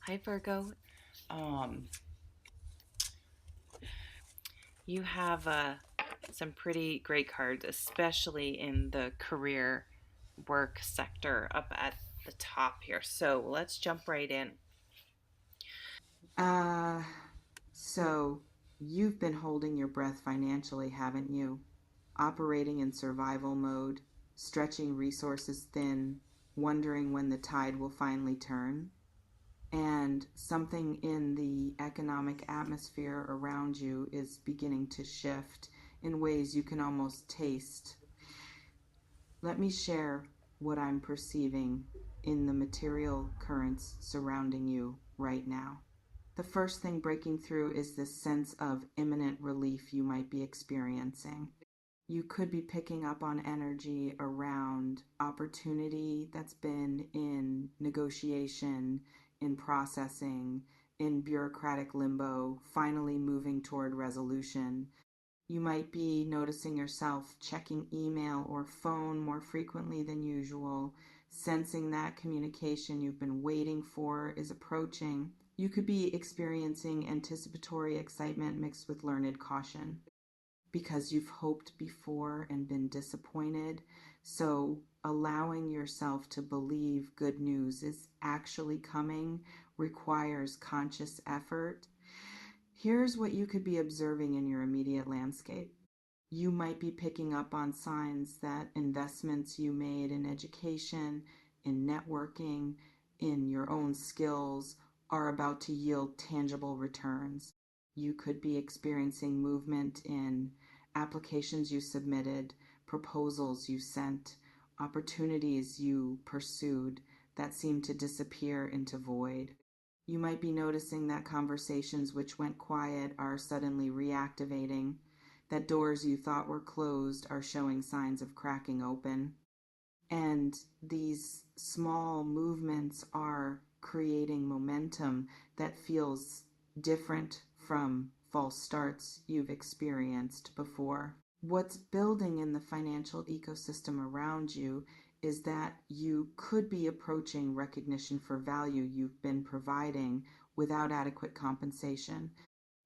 Hi, Virgo. Um, you have some pretty great cards, especially in the career work sector up at the top here. So let's jump right in. Uh, so you've been holding your breath financially, haven't you? Operating in survival mode, stretching resources thin, wondering when the tide will finally turn. And something in the economic atmosphere around you is beginning to shift in ways you can almost taste. Let me share what I'm perceiving in the material currents surrounding you right now. The first thing breaking through is this sense of imminent relief you might be experiencing. You could be picking up on energy around opportunity that's been in negotiation, in processing, in bureaucratic limbo, finally moving toward resolution. You might be noticing yourself checking email or phone more frequently than usual, sensing that communication you've been waiting for is approaching. You could be experiencing anticipatory excitement mixed with learned caution because you've hoped before and been disappointed. So, allowing yourself to believe good news is actually coming requires conscious effort. Here's what you could be observing in your immediate landscape. You might be picking up on signs that investments you made in education, in networking, in your own skills are about to yield tangible returns. You could be experiencing movement in applications you submitted, proposals you sent, opportunities you pursued that seem to disappear into void. You might be noticing that conversations which went quiet are suddenly reactivating, that doors you thought were closed are showing signs of cracking open. And these small movements are creating momentum that feels different from false starts you've experienced before. What's building in the financial ecosystem around you is that you could be approaching recognition for value you've been providing without adequate compensation.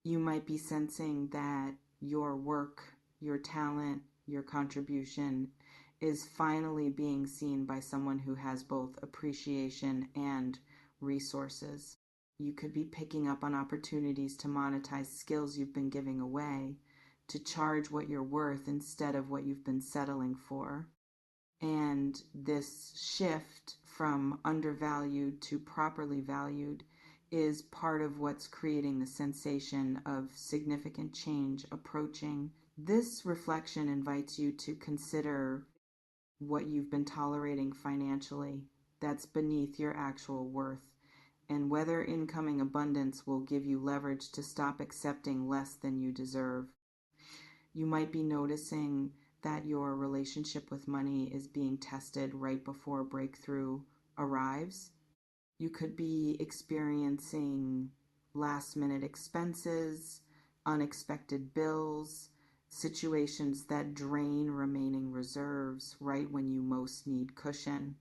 You might be sensing that your work, your talent, your contribution is finally being seen by someone who has both appreciation and resources. You could be picking up on opportunities to monetize skills you've been giving away, to charge what you're worth instead of what you've been settling for. And this shift from undervalued to properly valued is part of what's creating the sensation of significant change approaching. This reflection invites you to consider what you've been tolerating financially that's beneath your actual worth, and whether incoming abundance will give you leverage to stop accepting less than you deserve. You might be noticing that your relationship with money is being tested right before breakthrough arrives. You could be experiencing last minute expenses, unexpected bills, situations that drain remaining reserves right when you most need cushion.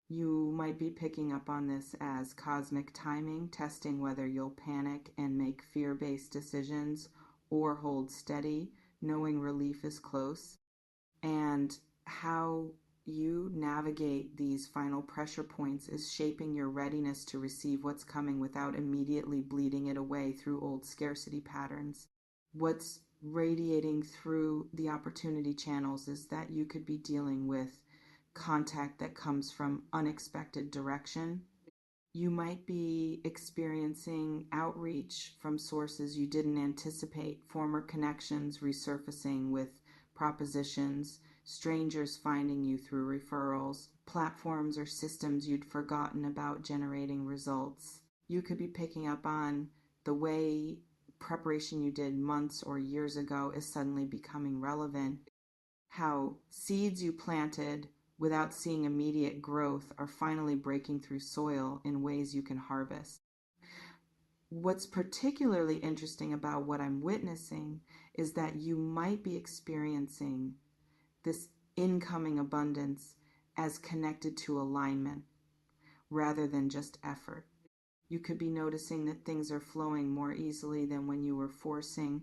You might be picking up on this as cosmic timing, testing whether you'll panic and make fear based decisions or hold steady, knowing relief is close, and how you navigate these final pressure points is shaping your readiness to receive what's coming without immediately bleeding it away through old scarcity patterns. What's radiating through the opportunity channels is that you could be dealing with contact that comes from unexpected direction. You might be experiencing outreach from sources you didn't anticipate, former connections resurfacing with propositions, strangers finding you through referrals, platforms or systems you'd forgotten about generating results. You could be picking up on the way preparation you did months or years ago is suddenly becoming relevant, how seeds you planted without seeing immediate growth are finally breaking through soil in ways you can harvest. What's particularly interesting about what I'm witnessing is that you might be experiencing this incoming abundance as connected to alignment rather than just effort. You could be noticing that things are flowing more easily than when you were forcing,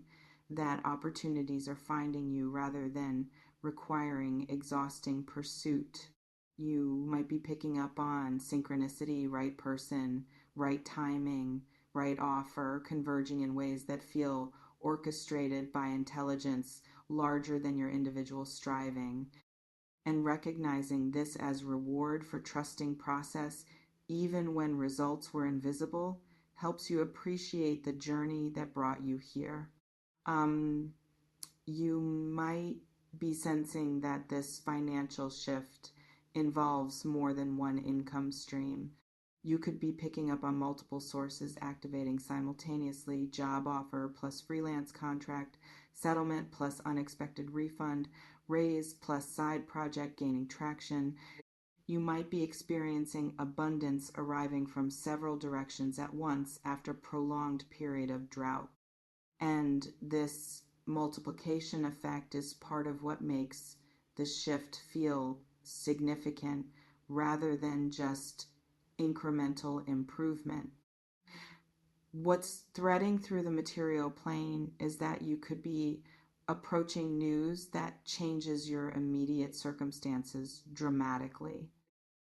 that opportunities are finding you rather than requiring exhausting pursuit. You might be picking up on synchronicity, right person, right timing, right offer, converging in ways that feel orchestrated by intelligence larger than your individual striving, and recognizing this as reward for trusting process even when results were invisible helps you appreciate the journey that brought you here. Um, you might be sensing that this financial shift involves more than one income stream. You could be picking up on multiple sources activating simultaneously: job offer plus freelance contract, settlement plus unexpected refund, raise plus side project gaining traction. You might be experiencing abundance arriving from several directions at once after a prolonged period of drought. And this multiplication effect is part of what makes the shift feel significant rather than just incremental improvement. What's threading through the material plane is that you could be approaching news that changes your immediate circumstances dramatically.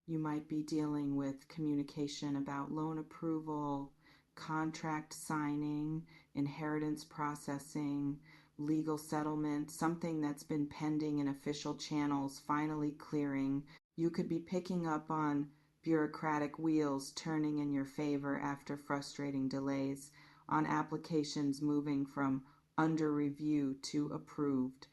You might be dealing with communication about loan approval, contract signing, inheritance processing, legal settlement, something that's been pending in official channels finally clearing. You could be picking up on bureaucratic wheels turning in your favor after frustrating delays, on applications moving from under review to approved,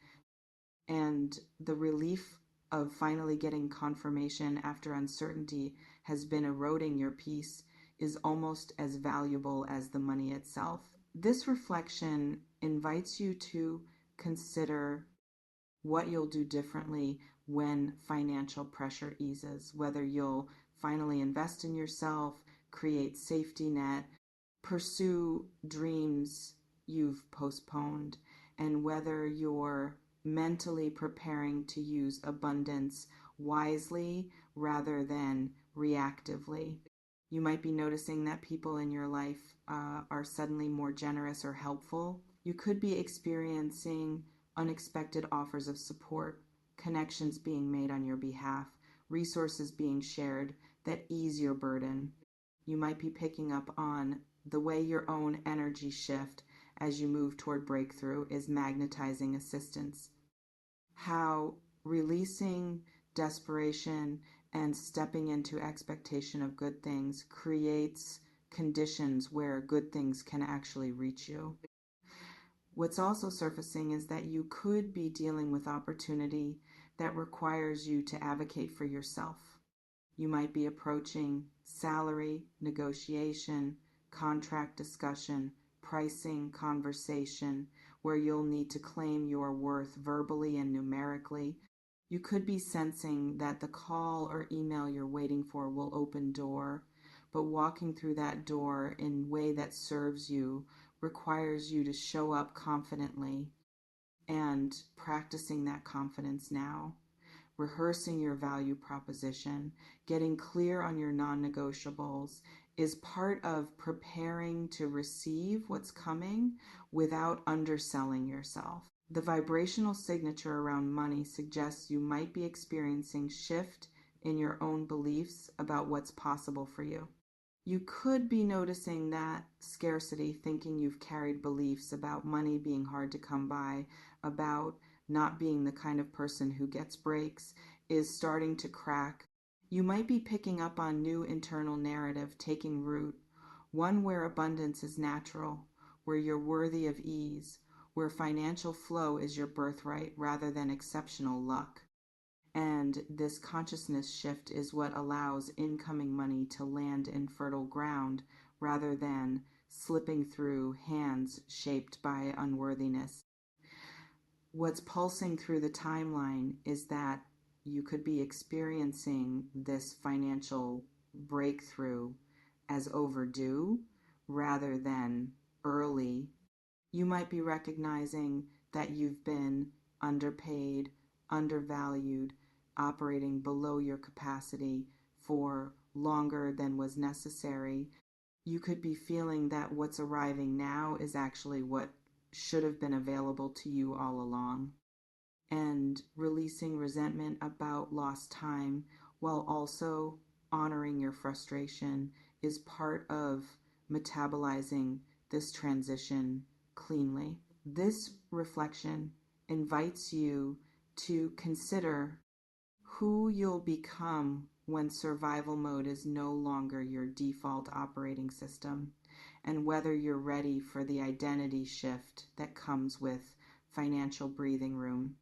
and the relief of finally getting confirmation after uncertainty has been eroding your peace is almost as valuable as the money itself. This reflection invites you to consider what you'll do differently when financial pressure eases, whether you'll finally invest in yourself, create safety net, pursue dreams you've postponed, and whether you're mentally preparing to use abundance wisely rather than reactively. You might be noticing that people in your life are suddenly more generous or helpful. You could be experiencing unexpected offers of support, connections being made on your behalf, resources being shared that ease your burden. You might be picking up on the way your own energy shift as you move toward breakthrough is magnetizing assistance. How releasing desperation and stepping into expectation of good things creates conditions where good things can actually reach you. What's also surfacing is that you could be dealing with opportunity that requires you to advocate for yourself. You might be approaching salary, negotiation, contract discussion, pricing conversation, where you'll need to claim your worth verbally and numerically. You could be sensing that the call or email you're waiting for will open door, but walking through that door in a way that serves you requires you to show up confidently, and practicing that confidence now, rehearsing your value proposition, getting clear on your non negotiables is part of preparing to receive what's coming without underselling yourself. The vibrational signature around money suggests you might be experiencing shift in your own beliefs about what's possible for you. You could be noticing that scarcity, thinking you've carried beliefs about money being hard to come by, about not being the kind of person who gets breaks, is starting to crack. You might be picking up on new internal narrative taking root, one where abundance is natural, where you're worthy of ease, where financial flow is your birthright rather than exceptional luck. And this consciousness shift is what allows incoming money to land in fertile ground rather than slipping through hands shaped by unworthiness. What's pulsing through the timeline is that you could be experiencing this financial breakthrough as overdue rather than early. You might be recognizing that you've been underpaid, undervalued, operating below your capacity for longer than was necessary. You could be feeling that what's arriving now is actually what should have been available to you all along, and releasing resentment about lost time while also honoring your frustration is part of metabolizing this transition cleanly. This reflection invites you to consider who you'll become when survival mode is no longer your default operating system, and whether you're ready for the identity shift that comes with financial breathing room.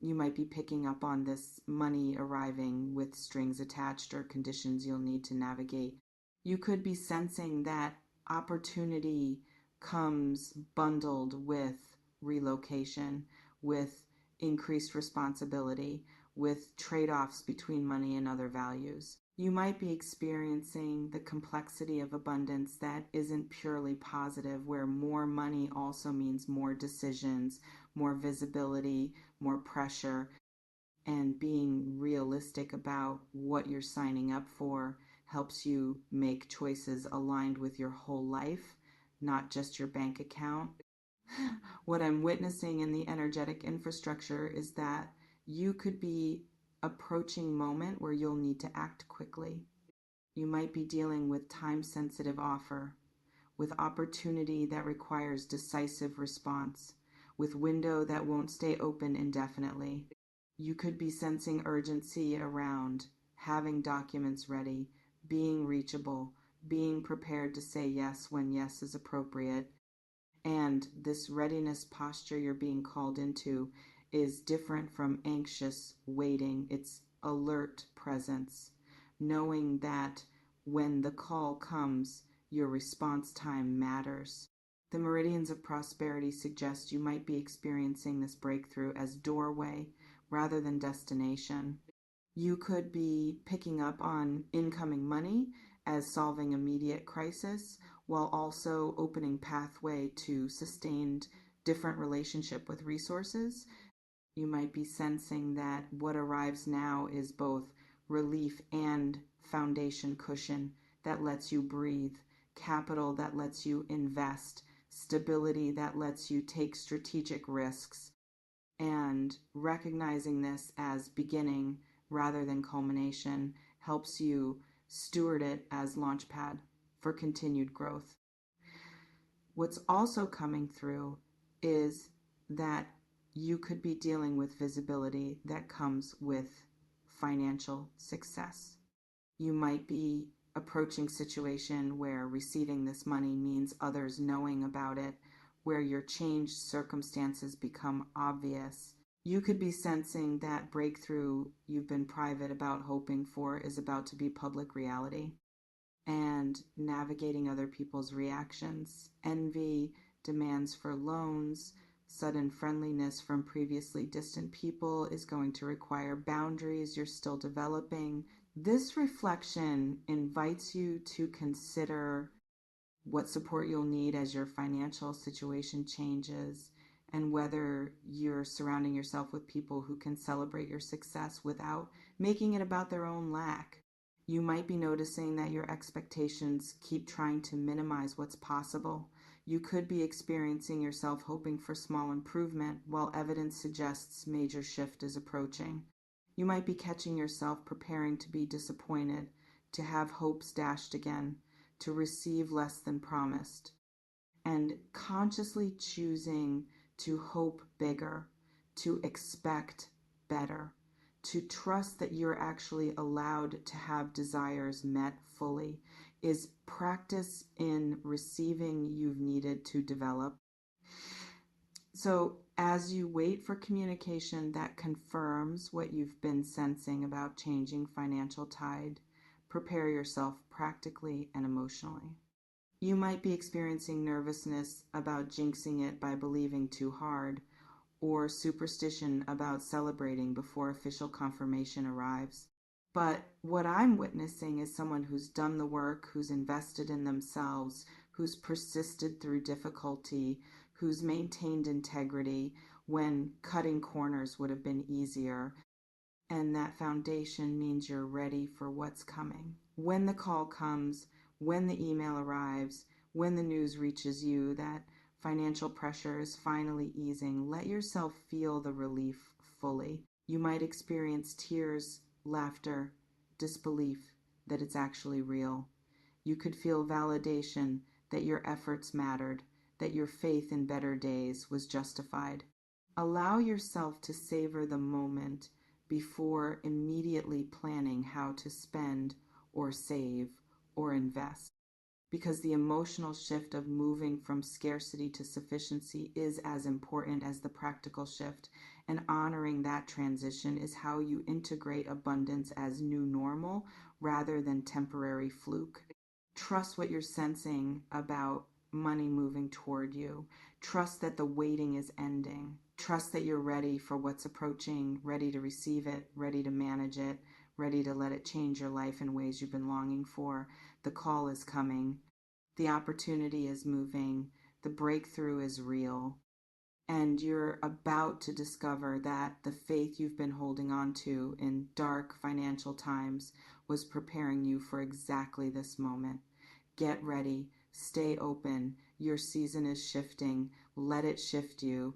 You might be picking up on this money arriving with strings attached or conditions you'll need to navigate. You could be sensing that opportunity comes bundled with relocation, with increased responsibility, with trade offs between money and other values. You might be experiencing the complexity of abundance that isn't purely positive, where more money also means more decisions, more visibility, more pressure, and being realistic about what you're signing up for helps you make choices aligned with your whole life, not just your bank account. What I'm witnessing in the energetic infrastructure is that you could be approaching a moment where you'll need to act quickly. You might be dealing with time sensitive offer, with opportunity that requires decisive response, with window that won't stay open indefinitely. You could be sensing urgency around having documents ready, being reachable, being prepared to say yes when yes is appropriate. And this readiness posture you're being called into is different from anxious waiting. It's alert presence, knowing that when the call comes, your response time matters. The meridians of prosperity suggest you might be experiencing this breakthrough as doorway rather than destination. You could be picking up on incoming money as solving immediate crisis while also opening pathway to sustained different relationship with resources. You might be sensing that what arrives now is both relief and foundation cushion that lets you breathe, capital that lets you invest, stability that lets you take strategic risks, and recognizing this as beginning rather than culmination helps you steward it as launchpad for continued growth. What's also coming through is that you could be dealing with visibility that comes with financial success. You might be approaching a situation where receiving this money means others knowing about it, where your changed circumstances become obvious. You could be sensing that breakthrough you've been private about hoping for is about to be public reality, and navigating other people's reactions, envy, demands for loans, sudden friendliness from previously distant people is going to require boundaries you're still developing. This reflection invites you to consider what support you'll need as your financial situation changes, and whether you're surrounding yourself with people who can celebrate your success without making it about their own lack. You might be noticing that your expectations keep trying to minimize what's possible. You could be experiencing yourself hoping for small improvement while evidence suggests major shift is approaching. You might be catching yourself preparing to be disappointed, to have hopes dashed again, to receive less than promised, and consciously choosing to hope bigger, to expect better, to trust that you're actually allowed to have desires met fully is practice in receiving you've needed to develop. So, as you wait for communication that confirms what you've been sensing about changing financial tide, prepare yourself practically and emotionally. You might be experiencing nervousness about jinxing it by believing too hard, or superstition about celebrating before official confirmation arrives. But what I'm witnessing is someone who's done the work, who's invested in themselves, who's persisted through difficulty, who's maintained integrity when cutting corners would have been easier. And that foundation means you're ready for what's coming. When the call comes, when the email arrives, when the news reaches you that financial pressure is finally easing, let yourself feel the relief fully. You might experience tears, laughter, disbelief that it's actually real. You could feel validation that your efforts mattered, that your faith in better days was justified. Allow yourself to savor the moment before immediately planning how to spend or save or invest, because the emotional shift of moving from scarcity to sufficiency is as important as the practical shift, and honoring that transition is how you integrate abundance as new normal rather than temporary fluke. Trust what you're sensing about money moving toward you. Trust that the waiting is ending. Trust that you're ready for what's approaching, ready to receive it, ready to manage it, ready to let it change your life in ways you've been longing for. The call is coming. The opportunity is moving. The breakthrough is real. And you're about to discover that the faith you've been holding on to in dark financial times was preparing you for exactly this moment. Get ready. Stay open. Your season is shifting. Let it shift you.